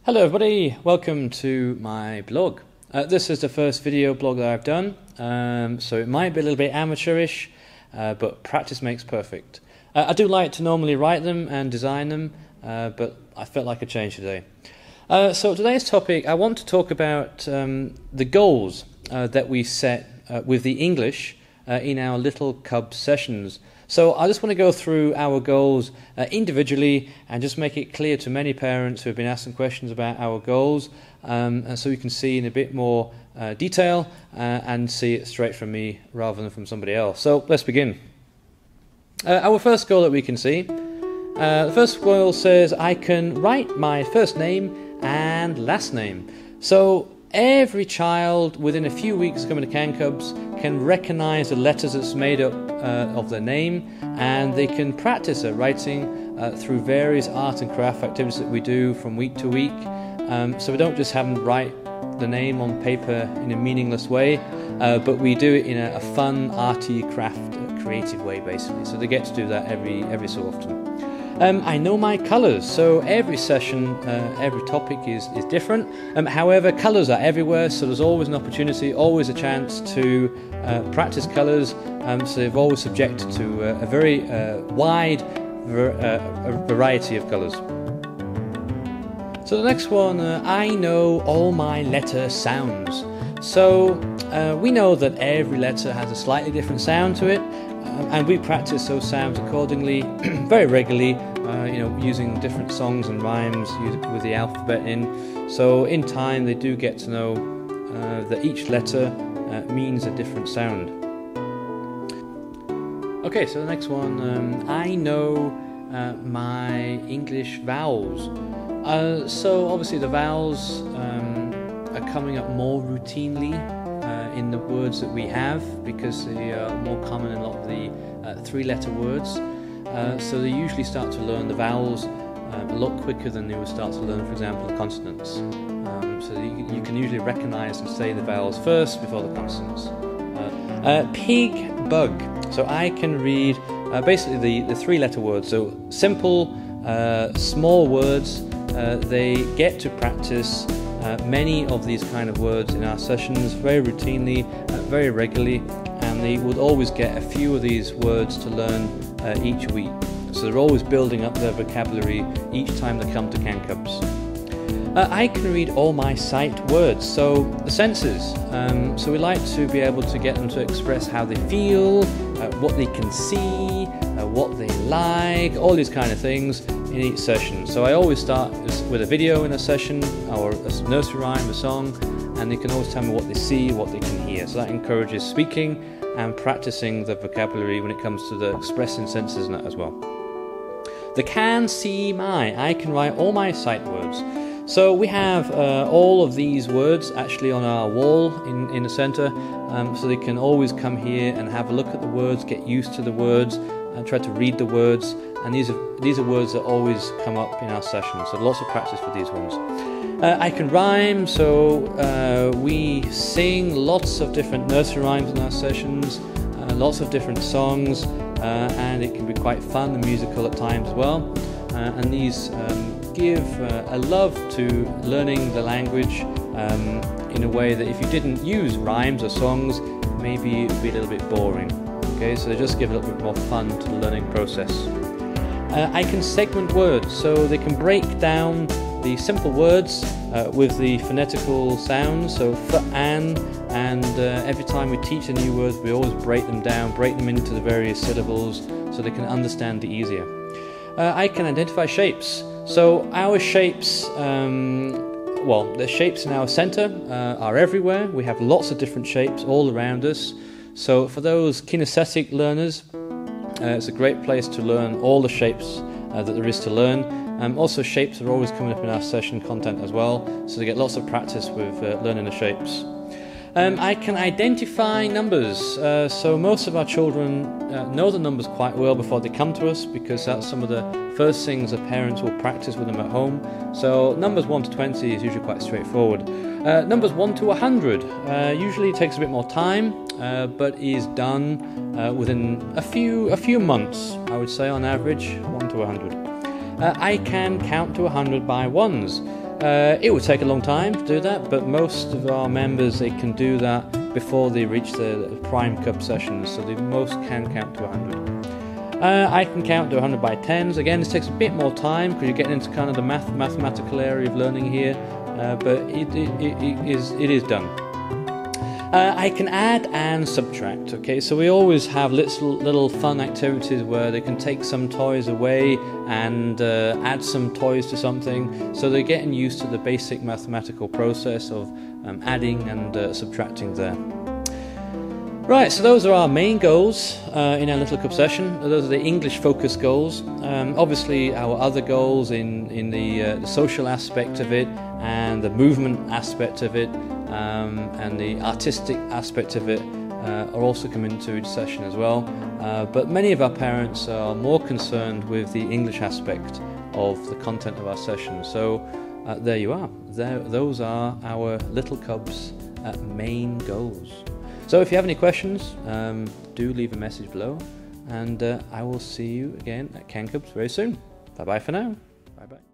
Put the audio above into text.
Hello everybody, welcome to my blog. This is the first video blog that I've done, so it might be a little bit amateurish, but practice makes perfect. I do like to normally write them and design them, but I felt like a change today. So today's topic, I want to talk about the goals that we set with the English in our Little Cub sessions. So I just want to go through our goals individually and just make it clear to many parents who have been asking questions about our goals, and so you can see in a bit more detail and see it straight from me rather than from somebody else. So let's begin. Our first goal that we can see, the first goal says I can write my first name and last name. So every child within a few weeks coming to Can Cubs can recognise the letters that's made up of their name, and they can practice their writing through various art and craft activities that we do from week to week. So we don't just have them write the name on paper in a meaningless way, but we do it in a fun, arty, creative way basically. So they get to do that every so often. I know my colours, so every session, every topic is different. However, colours are everywhere, so there's always an opportunity, always a chance to practice colours, so they're always subjected to a very wide variety of colours. So the next one, I know all my letter sounds. So we know that every letter has a slightly different sound to it, and we practice those sounds accordingly very regularly, using different songs and rhymes with the alphabet in. So in time they do get to know that each letter means a different sound. Okay, so the next one, I know my English vowels. So obviously the vowels are coming up more routinely in the words that we have, because they are more common in a lot of the three-letter words. So they usually start to learn the vowels a lot quicker than they would start to learn, for example, the consonants. So you can usually recognise and say the vowels first before the consonants. Pig, bug. So I can read basically the three-letter words. So simple, small words. They get to practice many of these kind of words in our sessions very routinely, very regularly, and they would always get a few of these words to learn each week. So they're always building up their vocabulary each time they come to Can Cubs. I can read all my sight words, so the senses. So we like to be able to get them to express how they feel, what they can see, what they like, all these kind of things in each session. So I always start with a video in a session, or a nursery rhyme, a song, and they can always tell me what they see, what they can hear. So that encourages speaking and practicing the vocabulary when it comes to the expressing senses and that as well. The can, see, my. I can write all my sight words. So we have all of these words actually on our wall in the center, so they can always come here and have a look at the words, get used to the words, and try to read the words. And these are words that always come up in our sessions, so lots of practice for these ones. I can rhyme, so we sing lots of different nursery rhymes in our sessions, lots of different songs, and it can be quite fun and musical at times as well. And these give a love to learning the language in a way that if you didn't use rhymes or songs, maybe it would be a little bit boring. Okay, so they just give a little bit more fun to the learning process. I can segment words, so they can break down the simple words with the phonetical sounds, so f, and every time we teach a new word, we always break them down, break them into the various syllables so they can understand it easier. I can identify shapes, so our shapes, the shapes in our center are everywhere. We have lots of different shapes all around us, so for those kinesthetic learners, it's a great place to learn all the shapes that there is to learn. Also, shapes are always coming up in our session content as well, so they get lots of practice with learning the shapes. I can identify numbers, so most of our children know the numbers quite well before they come to us, because that's some of the first things that parents will practice with them at home. So numbers 1 to 20 is usually quite straightforward. Numbers 1 to 100 usually takes a bit more time, but is done within a few months, I would say on average, 1 to 100. I can count to 100 by ones. It would take a long time to do that, but most of our members, they can do that before they reach the prime cub sessions, so they most can count to 100. I can count to 100 by 10s. Again, this takes a bit more time because you're getting into kind of the mathematical area of learning here, but it is done. I can add and subtract, okay, so we always have little fun activities where they can take some toys away and add some toys to something, so they're getting used to the basic mathematical process of adding and subtracting there. Right, so those are our main goals in our Little Cub session. Those are the English focused goals. Obviously our other goals in the social aspect of it and the movement aspect of it and the artistic aspect of it are also coming into each session as well. But many of our parents are more concerned with the English aspect of the content of our session. So there you are. Those are our Little Cubs main goals. So if you have any questions, do leave a message below, and I will see you again at Ken Cubs very soon. Bye bye for now. Bye bye.